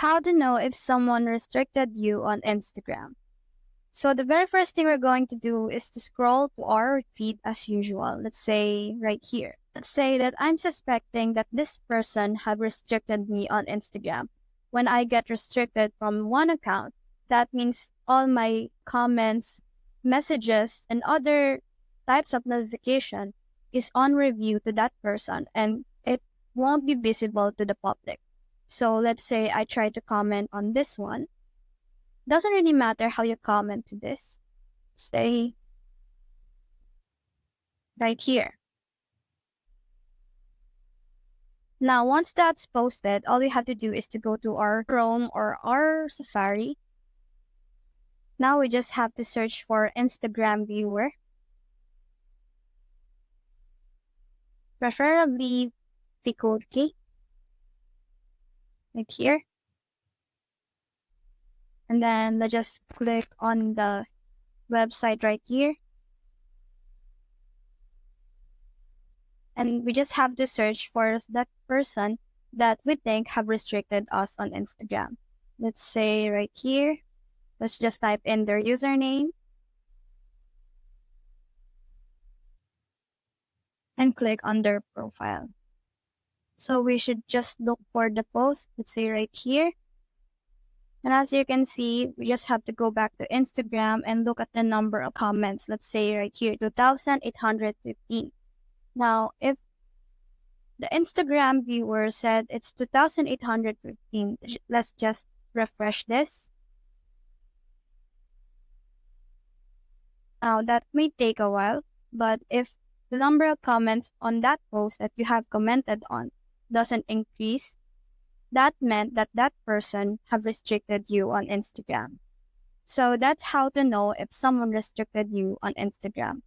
how to know if someone restricted you on Instagram. So the very first thing we're going to do is to scroll to our feed as usual. Let's say right here. Let's say that I'm suspecting that this person have restricted me on Instagram. When I get restricted from one account, that means all my comments, messages, and other types of notification is on review to that person and it won't be visible to the public. So let's say I try to comment on this one. Doesn't really matter how you comment to this. Say right here. Now, once that's posted, all we have to do is to go to our Chrome or our Safari. Now we just have to search for Instagram viewer. Preferably Fikurki. Right here. And then let's just click on the website right here. And we just have to search for that person that we think have restricted us on Instagram. Let's say right here, let's just type in their username and click on their profile. So we should just look for the post, let's say right here. And as you can see, we just have to go back to Instagram and look at the number of comments. Let's say right here, 2,815. Now, if the Instagram viewer said it's 2,815, let's just refresh this. Now, that may take a while, but if the number of comments on that post that you have commented on doesn't increase, that meant that that person have restricted you on Instagram. So that's how to know if someone restricted you on Instagram.